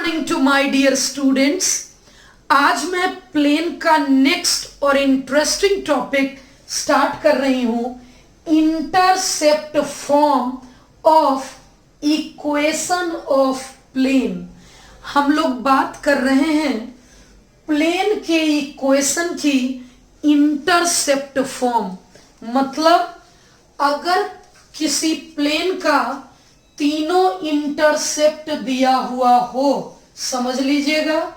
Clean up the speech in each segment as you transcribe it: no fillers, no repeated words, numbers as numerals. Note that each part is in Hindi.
Morning to my dear students. आज मैं प्लेन का नेक्स्ट और इंटरेस्टिंग टॉपिक स्टार्ट कर रही हूं, intercept form of equation of plane. हम लोग बात कर रहे हैं प्लेन के इक्वेशन की इंटरसेप्ट फॉर्म, मतलब अगर किसी प्लेन का तीनों इंटरसेप्ट दिया हुआ हो, समझ लीजिएगा,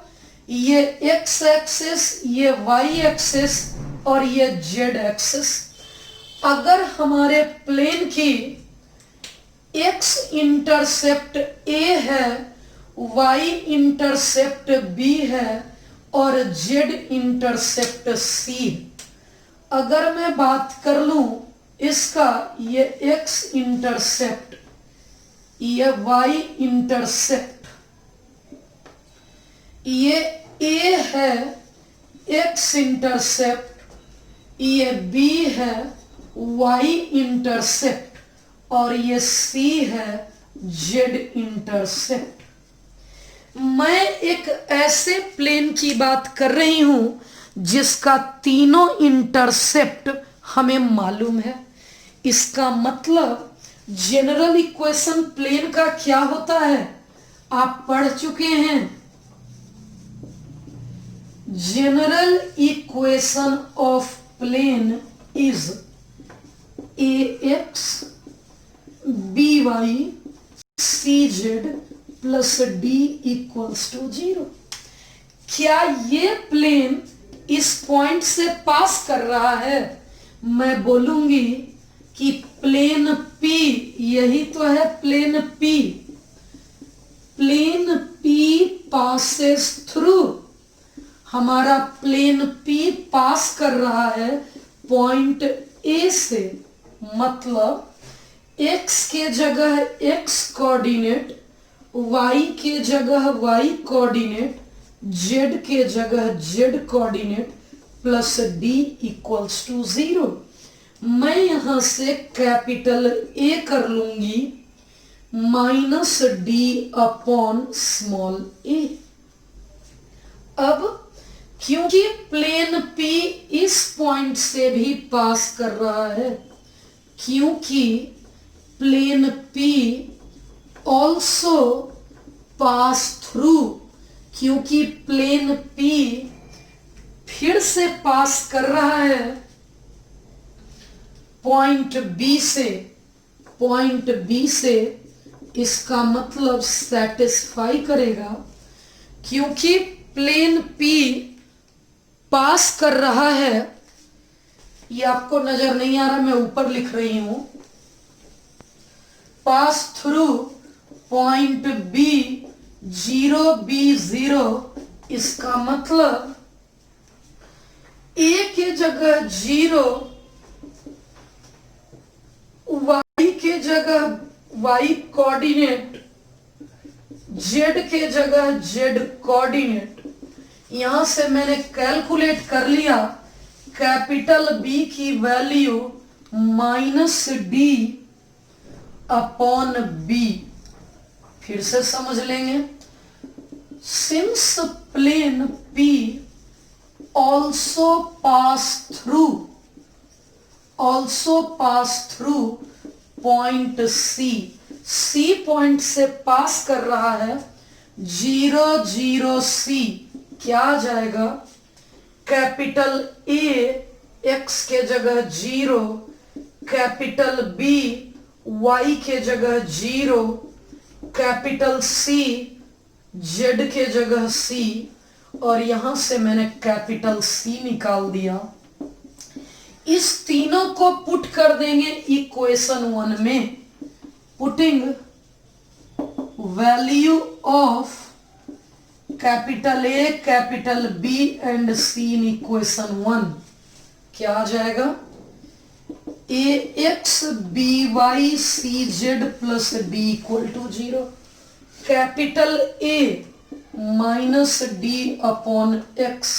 ये एक्स एक्सिस, ये वाई एक्सिस और ये जेड एक्सिस। अगर हमारे प्लेन की एक्स इंटरसेप्ट ए है, वाई इंटरसेप्ट बी है और जेड इंटरसेप्ट सी। अगर मैं बात कर लूं इसका, ये एक्स इंटरसेप्ट, ये वाई इंटरसेप्ट, ये ए है एक्स इंटरसेप्ट, ये बी है वाई इंटरसेप्ट और ये सी है जेड इंटरसेप्ट। मैं एक ऐसे प्लेन की बात कर रही हूं जिसका तीनों इंटरसेप्ट हमें मालूम है। इसका मतलब जनरल इक्वेशन प्लेन का क्या होता है आप पढ़ चुके हैं। General equation of plane is A x B Y C Z plus D equals to 0। क्या ये प्लेन इस पॉइंट से पास कर रहा है? मैं बोलूंगी कि प्लेन पी, यही तो है plane P. Plane P passes through, हमारा प्लेन पी पास कर रहा है पॉइंट ए से, मतलब एक्स के जगह एक्स कोऑर्डिनेट, वाई के जगह वाई कोऑर्डिनेट, जेड के जगह Z coordinate plus D equals to 0। मैं यहां से कैपिटल ए कर लूंगी minus D upon small A. अब क्योंकि प्लेन पी इस पॉइंट से भी पास कर रहा है, क्योंकि plane P also pass through, क्योंकि प्लेन पी फिर से पास कर रहा है पॉइंट बी से, इसका मतलब सेटिस्फाई करेगा। क्योंकि प्लेन पी पास कर रहा है, ये आपको नजर नहीं आ रहा, मैं ऊपर लिख रही हूं, pass through point B 0 B 0, इसका मतलब ए के जगह 0, वाई के जगह वाई कोऑर्डिनेट, जेड के जगह जेड कोऑर्डिनेट। यहां से मैंने कैलकुलेट कर लिया, कैपिटल बी की value minus D upon B. फिर से समझ लेंगे, since plane P also pass through point C point से पास कर रहा है 0 0 C, क्या आ जाएगा? कैपिटल A x के जगह 0, कैपिटल B y के जगह 0, कैपिटल C z के जगह C, और यहां से मैंने कैपिटल सी निकाल दिया। इस तीनों को पुट कर देंगे इक्वेशन 1 में। Putting value of capital A, capital B and C in equation 1, क्या आ जाएगा? A x B Y C Z plus D equal to 0। Capital A minus D upon x,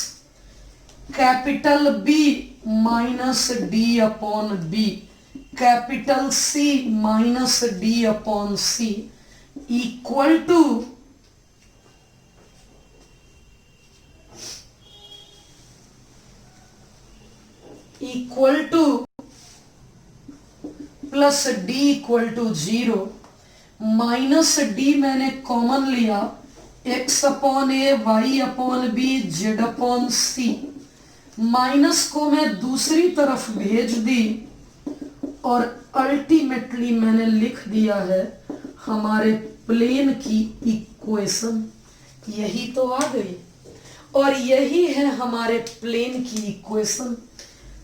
capital B minus D upon B, capital C minus D upon C equal to equal to plus D equal to 0, minus D मैंने कॉमन लिया, x upon A y upon B z upon C, minus को मैं दूसरी तरफ भेज दी और अल्टीमेटली मैंने लिख दिया है हमारे प्लेन की इक्वेशन। यही तो आ गई और यही है हमारे प्लेन की equation.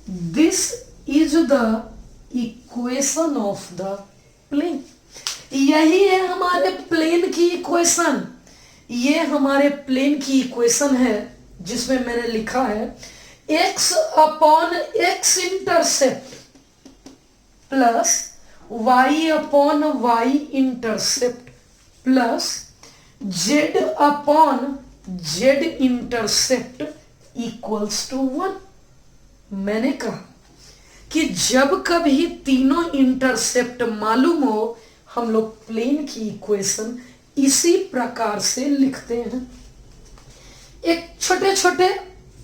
This is the equation of the plane. यही है हमारे प्लेन की इक्वेशन। ये हमारे प्लेन की इक्वेशन है जिसमें मैंने लिखा है x upon X intercept plus y upon y intercept plus z upon z intercept equals to 1। मैंने कहा कि जब कभी तीनों इंटरसेप्ट मालूम हो हम लोग प्लेन की इक्वेशन इसी प्रकार से लिखते हैं। एक छोटे छोटे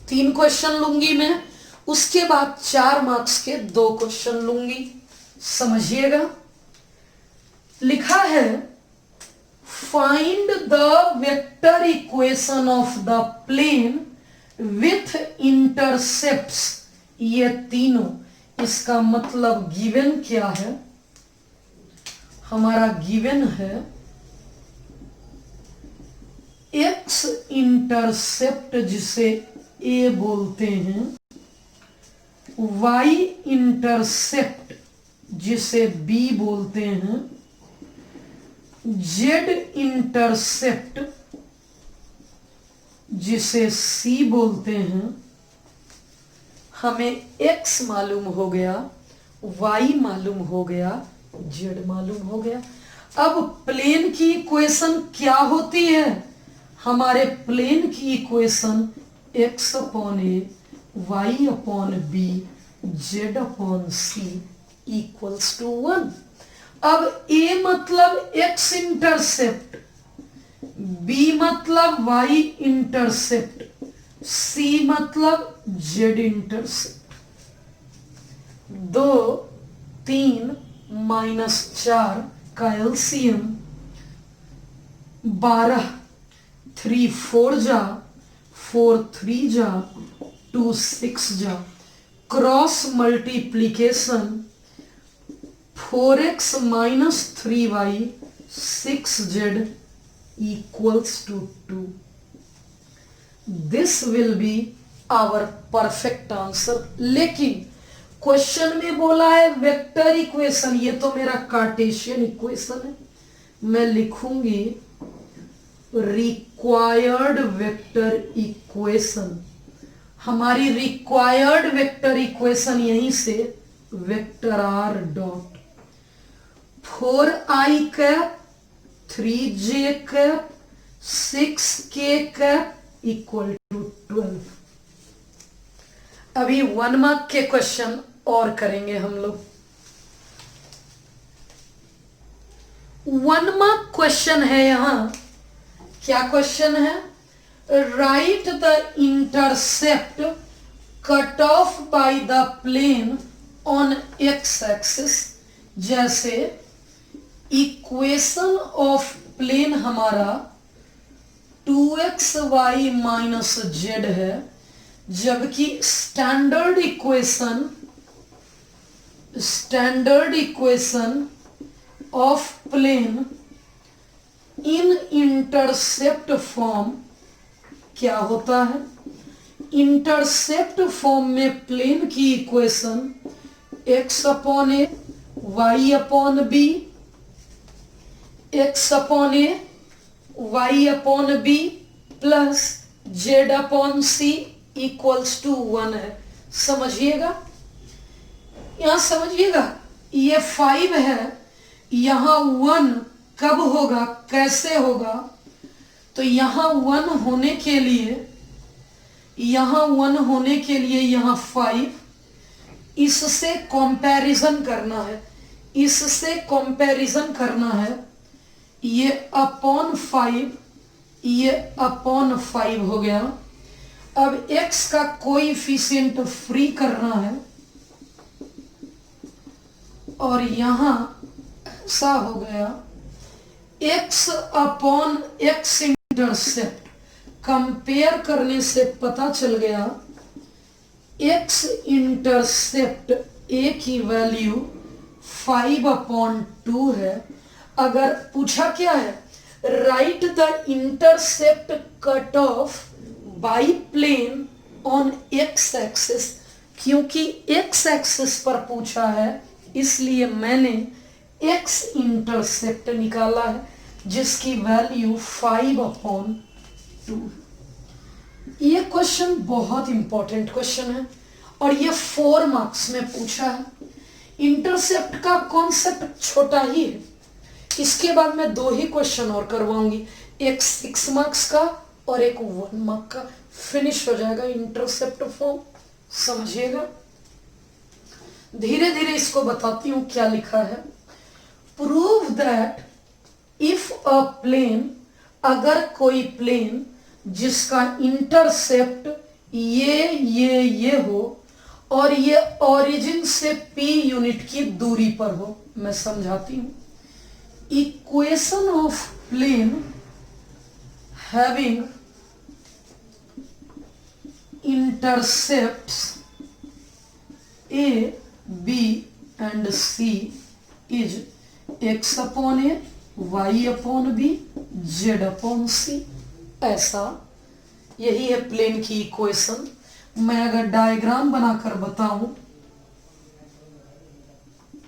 3 क्वेश्चन लूंगी मैं, उसके बाद 4 मार्क्स के 2 क्वेश्चन लूंगी, समझिएगा। लिखा है find the vector equation of the plane with intercepts, ये तीनों। इसका मतलब गिवन क्या है? हमारा गिवन है एक्स इंटरसेप्ट जिसे ए बोलते हैं, वाई इंटरसेप्ट जिसे बी बोलते हैं, जेड इंटरसेप्ट जिसे सी बोलते हैं। हमें x मालूम हो गया, y मालूम हो गया, z मालूम हो गया। अब प्लेन की इक्वेशन क्या होती है? हमारे प्लेन की equation x upon A y upon B z upon C equals to 1। अब a मतलब x इंटरसेप्ट, b मतलब y इंटरसेप्ट, c मतलब z इंटरसेप्ट। 2 3 माइनस 4 का एलसीएम 12, 3 4 जा, 4 3 जा, 2 6 जा, cross multiplication 4x minus 3y 6z equals to 2. This will be our perfect answer। लेकिन क्वेश्चन में बोला है वेक्टर इक्वेशन, ये तो मेरा कार्टेशियन इक्वेशन है। मैं लिखूंगी रिक्वायर्ड वेक्टर इक्वेशन। हमारी रिक्वायर्ड वेक्टर इक्वेशन यहीं से vector r dot 4i cap 3j cap 6k cap equal to 12। अभी 1 मार्क के क्वेश्चन और करेंगे हम लोग। 1 मार्क क्वेश्चन है यहां। क्या क्वेश्चन है? Right the intercept cut off by the plane on x axis. जैसे इक्वेशन ऑफ प्लेन हमारा 2xy माइनस जेड है, जबकि standard equation of plane in intercept form क्या होता है? इंटरसेप्ट फॉर्म में प्लेन की equation x upon A y upon b, x upon A y upon b plus z upon C equals to 1 है। समझिएगा, यहां समझिएगा, ये 5 है, यहां 1 कब होगा, कैसे होगा? तो यहां 1 होने के लिए यहां 5, इससे कंपैरिजन करना है। ये अपॉन 5, ये अपॉन 5 हो गया। अब x का कोएफिशिएंट फ्री करना है, और यहाँ ऐसा हो गया, x upon x intercept compare करने से पता चल गया x इंटरसेप्ट a की वैल्यू 5/2 है। अगर पूछा क्या है, right the intercept cut off by plane on x axis, क्योंकि x एक्सिस पर पूछा है इसलिए मैंने x इंटरसेप्ट निकाला है जिसकी वैल्यू 5/2। ये क्वेश्चन बहुत इंपॉर्टेंट क्वेश्चन है और ये 4 मार्क्स में पूछा है। इंटरसेप्ट का कॉन्सेप्ट छोटा ही है। इसके बाद मैं 2 ही क्वेश्चन और करवाऊंगी, एक 6 मार्क्स का और एक 1 मार्क का। फिनिश हो जाएगा इंटरसेप्ट फॉर्म, समझिएगा। धीरे धीरे इसको बताती हूं क्या लिखा है। Prove that if a plane, अगर कोई प्लेन जिसका इंटरसेप्ट ये हो और ये ओरिजिन से p यूनिट की दूरी पर हो। मैं समझाती हूं। Equation of plane having intercepts a, b and c is x upon a, y upon b, z upon c। ऐसा, यही है प्लेन की इक्वेशन। मैं अगर डायग्राम बनाकर बताऊं,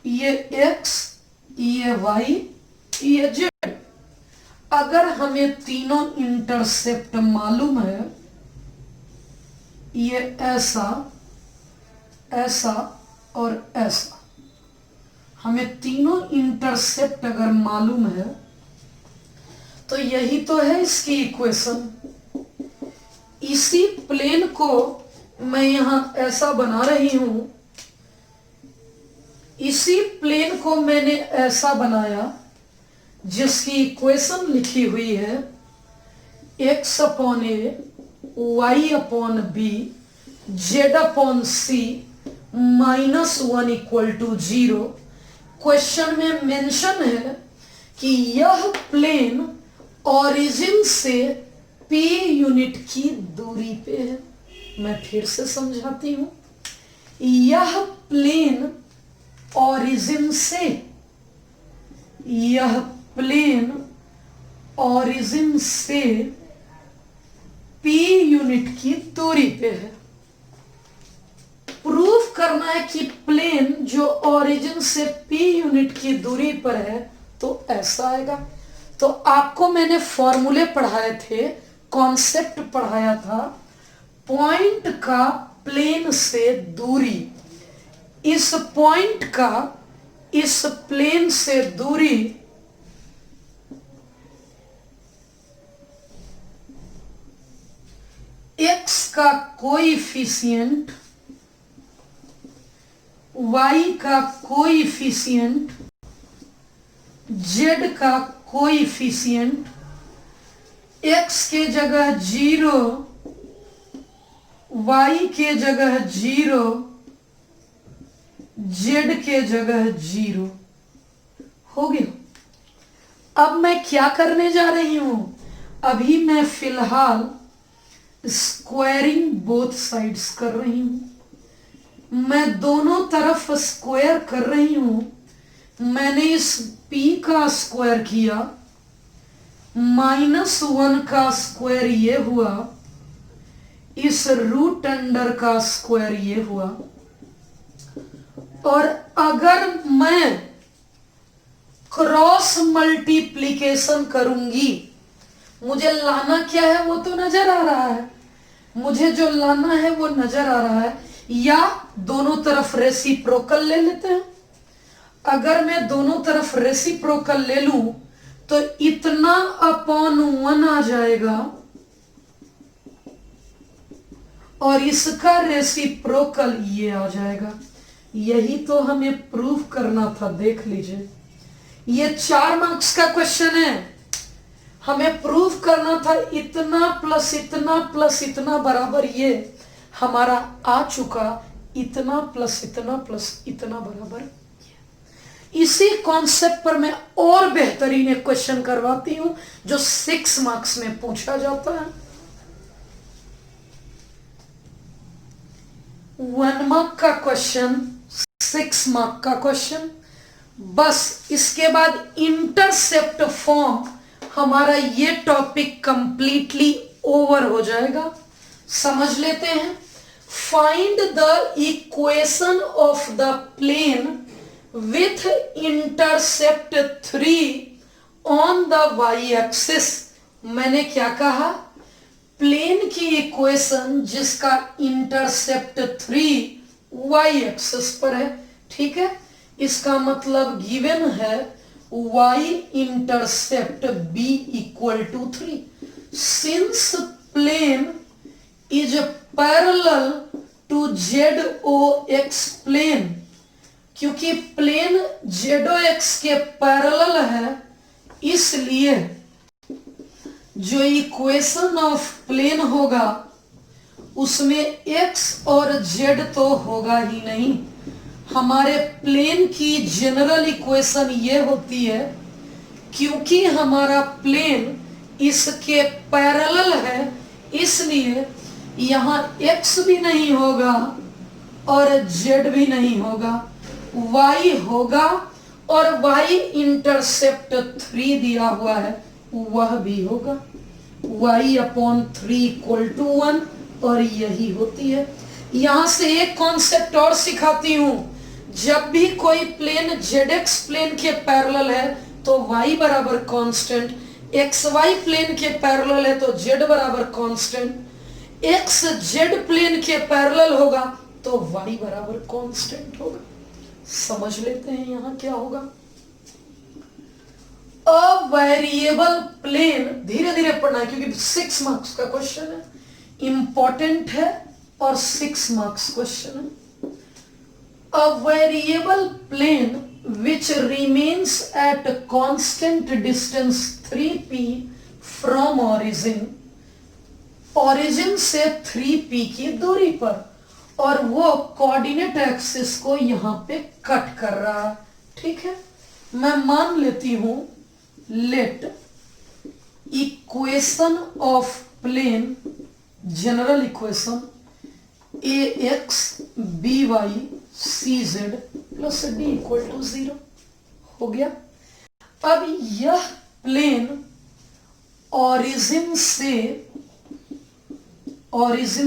ये x, ये y, ये z। अगर हमें तीनों इंटरसेप्ट मालूम है, ये ऐसा, ऐसा और ऐसा, हमें तीनों इंटरसेप्ट अगर मालूम है तो यही तो है इसकी इक्वेशन। इसी प्लेन को मैं यहां ऐसा बना रही हूं, इसी प्लेन को मैंने ऐसा बनाया जिसकी इक्वेशन लिखी हुई है x upon A, y upon B, z upon c -1 equal to 0। Question में मेंशन है कि यह प्लेन ओरिजिन से p यूनिट की दूरी पे है। मैं फिर से समझाती हूं। यह प्लेन ओरिजिन से, यह प्लेन ओरिजिन से p यूनिट की दूरी पे है। प्रूफ करना है कि प्लेन जो ओरिजिन से p यूनिट की दूरी पर है तो ऐसा आएगा। तो आपको मैंने फॉर्मूले पढ़ाए थे, कॉन्सेप्ट पढ़ाया था, पॉइंट का प्लेन से दूरी, इस पॉइंट का इस प्लेन से दूरी x का कोएफिशिएंट, y का कोएफिशिएंट, z का कोएफिशिएंट, x के जगह 0, y के जगह 0, z के जगह 0 हो गया। अब मैं क्या करने जा रही हूं? अभी मैं फिलहाल स्क्वायरिंग बोथ साइड्स कर रही हूं। मैं दोनों तरफ स्क्वायर कर रही हूं। मैंने इस p का स्क्वायर किया, -1 का स्क्वायर ये हुआ, इस रूट अंडर का स्क्वायर ये हुआ। और अगर मैं क्रॉस मल्टीप्लिकेशन करूंगी, मुझे लाना क्या है वो तो नजर आ रहा है, मुझे जो लाना है वो नजर आ रहा है। या दोनों तरफ रेसिप्रोकल ले लेते हैं। अगर मैं दोनों तरफ रेसिप्रोकल ले लूं तो इतना अपॉन 1 आ जाएगा और इसका रेसिप्रोकल ये आ जाएगा। यही तो हमें प्रूव करना था। देख लीजिए, ये 4 मार्क्स का क्वेश्चन है। हमें प्रूव करना था इतना प्लस इतना प्लस इतना बराबर ये, हमारा आ चुका। इतना प्लस इतना प्लस इतना बराबर ये। इसी कॉन्सेप्ट पर मैं और बेहतरीन एक क्वेश्चन करवाती हूं जो 6 मार्क्स में पूछा जाता है। 1 मार्क का क्वेश्चन, 6 मार्क का क्वेश्चन। बस इसके बाद इंटरसेप्ट फॉर्म हमारा ये टॉपिक कंप्लीटली ओवर हो जाएगा। समझ लेते हैं। Find the equation of the plane with intercept 3 on the y axis. मैंने क्या कहा? प्लेन की इक्वेशन जिसका इंटरसेप्ट 3 वाई एक्सिस पर है। ठीक है, इसका मतलब गिवन है y intercept b equal to 3। Since plane is parallel to ZOX plane, क्योंकि प्लेन ZOX के पैरेलल है, इसलिए जो इक्वेशन ऑफ प्लेन होगा उसमें x और z तो होगा ही नहीं। हमारे प्लेन की जनरल इक्वेशन ये होती है, क्योंकि हमारा प्लेन इसके पैरेलल है, इसलिए यहाँ x भी नहीं होगा और z भी नहीं होगा, y होगा, और y इंटरसेप्ट 3 दिया हुआ है वह भी होगा। y/3 इक्वल टू 1, और यही होती है। यहां से एक कॉन्सेप्ट और सिखाती हूं। जब भी कोई प्लेन ZX प्लेन के पैरेलल है तो y बराबर कांस्टेंट, XY प्लेन के पैरेलल है तो z बराबर कांस्टेंट, XZ प्लेन के पैरेलल होगा तो y बराबर कांस्टेंट होगा। समझ लेते हैं यहां क्या होगा। अ वेरिएबल प्लेन, धीरे धीरे पढ़ना है क्योंकि 6 मार्क्स का क्वेश्चन है, इंपॉर्टेंट है और 6 मार्क्स क्वेश्चन है। A variable plane which remains at constant distance 3p from origin, origin से 3p की दूरी पर, और वो कोऑर्डिनेट एक्सिस को यहां पे कट कर रहा है। ठीक है, मैं मान लेती हूं let equation of plane, general equation ax by cz plus d equal to 0 हो गया। अब यह प्लेन ओरिजिन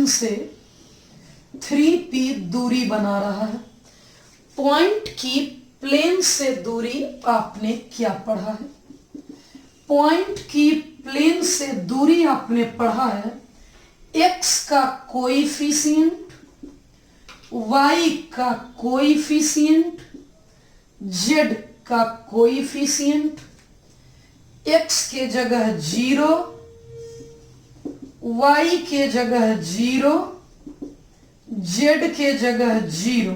से 3p दूरी बना रहा है। पॉइंट की प्लेन से दूरी आपने क्या पढ़ा है? पॉइंट की प्लेन से दूरी आपने पढ़ा है x का कोएफिशिएंट, y का कोएफिशिएंट, z का कोएफिशिएंट, x के जगह 0, y के जगह 0, z के जगह 0।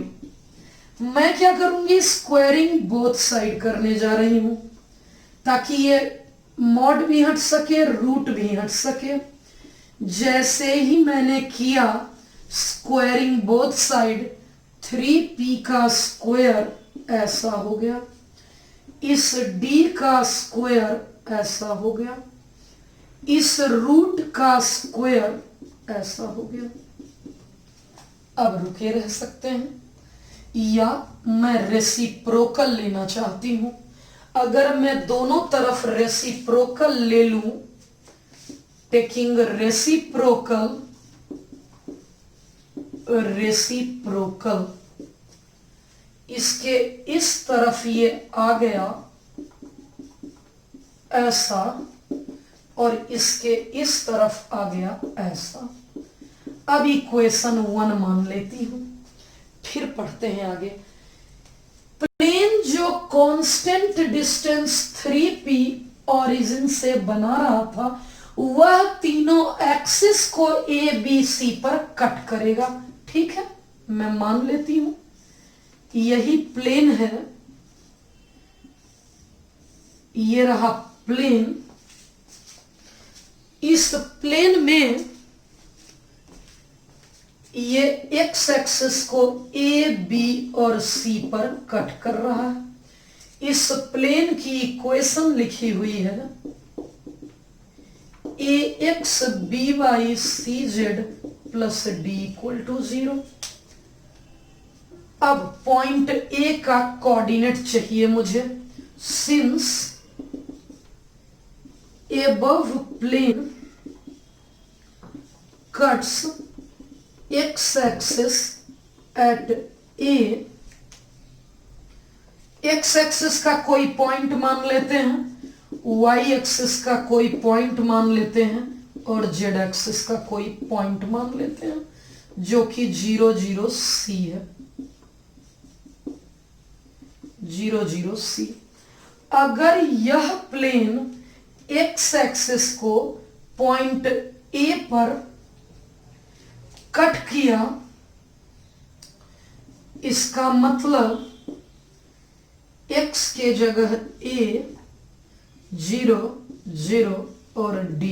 मैं क्या करूंगी? स्क्वायरिंग बोथ साइड करने जा रही हूं ताकि ये मॉड भी हट सके, रूट भी हट सके। जैसे ही मैंने किया स्क्वायरिंग बोथ साइड, 3p का स्क्वायर ऐसा हो गया, इस d का स्क्वायर ऐसा हो गया, इस रूट का स्क्वायर ऐसा हो गया। अब रुके रह सकते हैं, या मैं रेसिप्रोकल लेना चाहती हूं। अगर मैं दोनों तरफ रेसिप्रोकल ले लूं, टेकिंग रेसिप्रोकल, इसके इस तरफ ये आ गया ऐसा, और इसके इस तरफ आ गया ऐसा। अब इक्वेशन 1 मान लेती हूं, फिर पढ़ते हैं आगे। प्लेन जो कांस्टेंट डिस्टेंस 3p ओरिजिन से बना रहा था वह तीनों एक्सिस को ए बी सी पर कट करेगा। ठीक है, मैं मान लेती हूं यही प्लेन है, ये रहा प्लेन। इस प्लेन में ये एक्स एक्सिस को ए बी और सी पर कट कर रहा है, इस प्लेन की इक्वेशन लिखी हुई है A x B Y C Z plus D equal to 0। अब पॉइंट ए का कोऑर्डिनेट चाहिए मुझे। Since above plane cuts x axis at a, x axis का कोई पॉइंट मान लेते हैं, y एक्सिस का कोई पॉइंट मान लेते हैं और z एक्सिस का कोई पॉइंट मान लेते हैं जो कि 0 0 c है। 0 0 c। अगर यह प्लेन x एक्सिस को पॉइंट a पर कट किया, इसका मतलब x के जगह a 0 0 और d,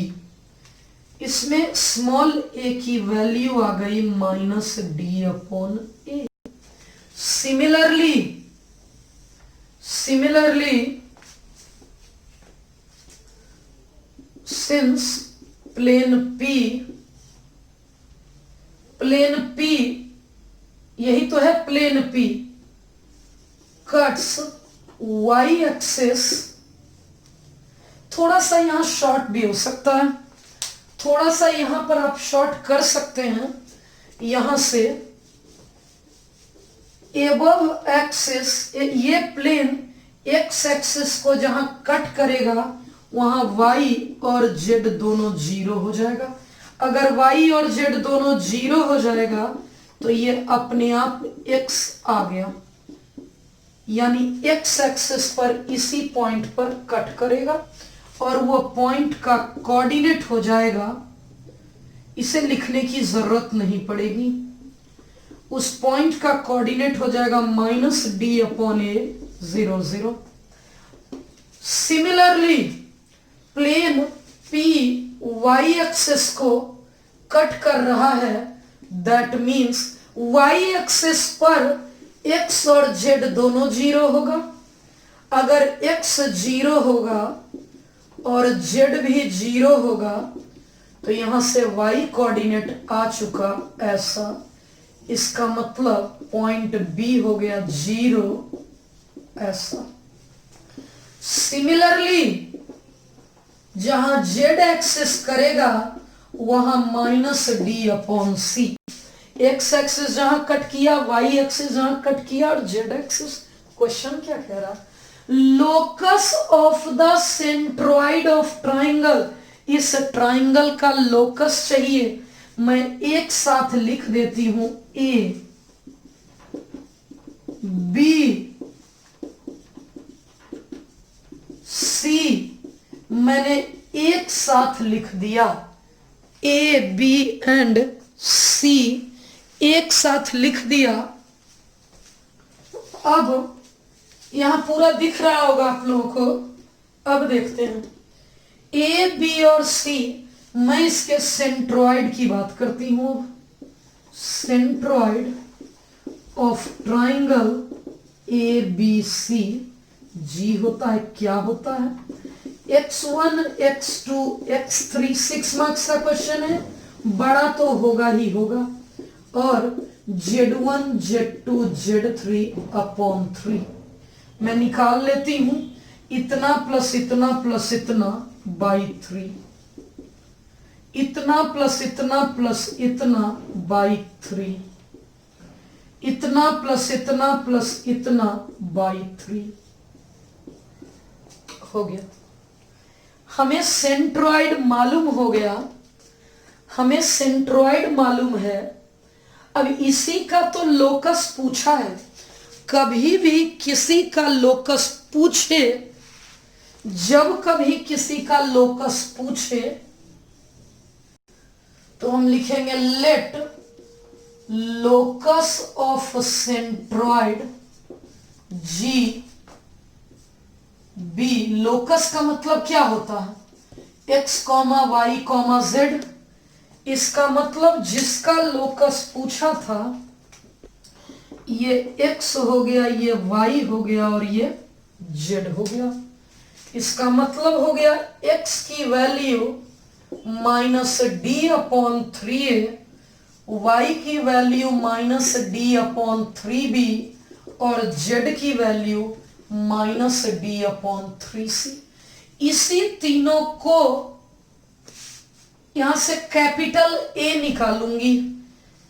इसमें स्मॉल a की वैल्यू आ गई -d/a। Similarly since plane P यही तो है plane P cuts y axis, थोड़ा सा यहां शॉर्ट भी हो सकता है, थोड़ा सा यहां पर आप शॉर्ट कर सकते हैं। यहां से एबव एक्सिस, ये प्लेन x एक्सिस को जहां कट करेगा वहां y और z दोनों 0 हो जाएगा। अगर y और z दोनों 0 हो जाएगा तो ये अपने आप x आ गया, यानी x एक्सिस पर इसी पॉइंट पर कट करेगा और वो पॉइंट का कोऑर्डिनेट हो जाएगा। इसे लिखने की जरूरत नहीं पड़ेगी, उस पॉइंट का कोऑर्डिनेट हो जाएगा -d/a 0 0। Similarly plane P y axis को कट कर रहा है, दैट मीन्स y एक्सिस पर x और z दोनों 0 होगा। अगर x 0 होगा और z भी 0 होगा तो यहां से y कोऑर्डिनेट आ चुका ऐसा, इसका मतलब पॉइंट B हो गया 0 ऐसा। सिमिलरली जहां z एक्सिस करेगा वहां -d/c, x एक्सिस जहां कट किया, y एक्सिस जहां कट किया और z एक्सिस। क्वेश्चन क्या कह रहा है? Locus of the centroid of triangle, इस ट्राइंगल का लोकस चाहिए। मैं एक साथ लिख देती हूं A B C, मैंने एक साथ लिख दिया A B एंड C, एक साथ लिख दिया। अब यहां पूरा दिख रहा होगा आप लोगों को। अब देखते हैं A B और C, मैं इसके सेंट्रॉइड की बात करती हूं। Centroid of triangle ABC, G होता है, क्या होता है? x1 x2 x3, 6 मार्क्स का क्वेश्चन है, बड़ा तो होगा ही होगा। और z1 z2 z3/3 मैं निकाल लेती हूं, इतना प्लस इतना प्लस इतना बाई 3, इतना प्लस इतना प्लस इतना बाई 3, इतना प्लस इतना बाई 3 हो गया। हमें सेंट्रॉइड मालूम हो गया, हमें सेंट्रॉइड मालूम है। अब इसी का तो लोकस पूछा है। कभी भी किसी का लोकस पूछे, जब कभी किसी का लोकस पूछे तो हम लिखेंगे let locus of centroid G B। Locus का मतलब क्या होता है? x, y, z। इसका मतलब जिसका लोकस पूछा था, ये x हो गया, ये y हो गया और ये जेड हो गया। इसका मतलब हो गया x की वैल्यू -d/3a, y की वैल्यू -d/3b और z की वैल्यू -d/3c। इसी तीनों को यहां से कैपिटल A निकालूंगी।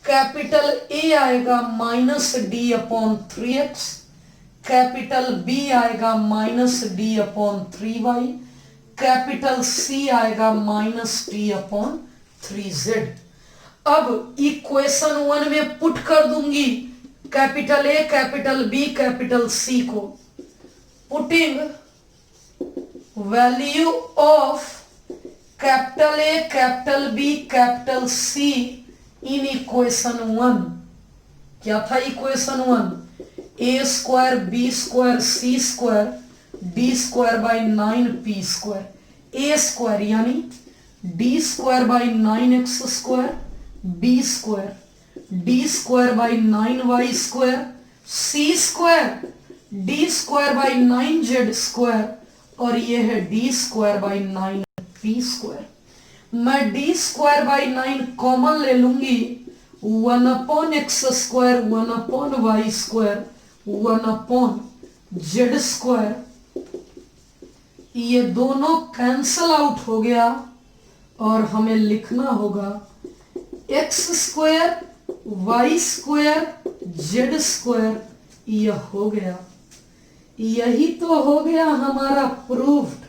कैपिटल A आएगा -d/3x, कैपिटल B आएगा -d/3y, कैपिटल C आएगा -d/3z। अब इक्वेशन 1 में पुट कर दूंगी capital A, capital B, capital C को। Putting value of capital A, capital B, capital C in equation 1। क्या था equation 1? a square b square c square d square by 9p square. a square यानी d square by 9x square, b square d square by 9y square, c square d square by 9z square और ये है d square by 9p square. मैं d स्क्वायर बाई 9 कॉमन ले लूंगी, 1/x square, 1/y square, 1/z square. ये दोनों कैंसल आउट हो गया और हमें लिखना होगा x square y square z square. यह हो गया, यही तो हो गया हमारा प्रूफ्ड।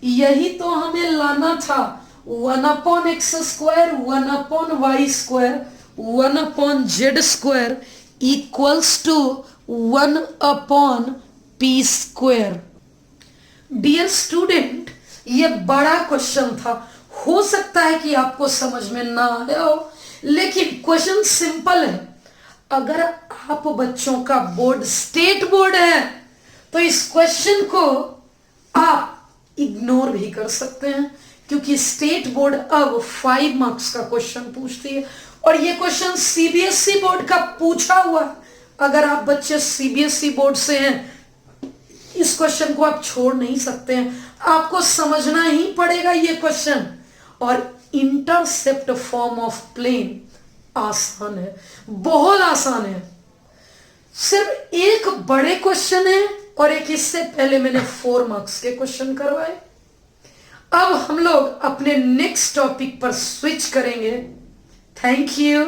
यही तो हमें लाना था, 1/x square, 1/y square, 1/z square equals to 1/p square. Dear student, ये बड़ा क्वेश्चन था। हो सकता है कि आपको समझ में ना आया हो, लेकिन क्वेश्चन सिंपल है। अगर आप बच्चों का बोर्ड स्टेट बोर्ड है तो इस क्वेश्चन को आप इग्नोर भी कर सकते हैं, क्योंकि स्टेट बोर्ड अब 5 मार्क्स का क्वेश्चन पूछती है और ये क्वेश्चन सीबीएसई बोर्ड का पूछा हुआ है। अगर आप बच्चे सीबीएसई बोर्ड से हैं, इस क्वेश्चन को आप छोड़ नहीं सकते हैं, आपको समझना ही पड़ेगा ये क्वेश्चन। और इंटरसेप्ट फॉर्म ऑफ प्लेन आसान है, बहुत आसान है। सिर्फ एक बड़े क्वेश्चन है और एक इससे पहले मैंने 4 मार्क्स के क्वेश्चन करवाए। अब हम लोग अपने नेक्स्ट टॉपिक पर स्विच करेंगे। Thank you.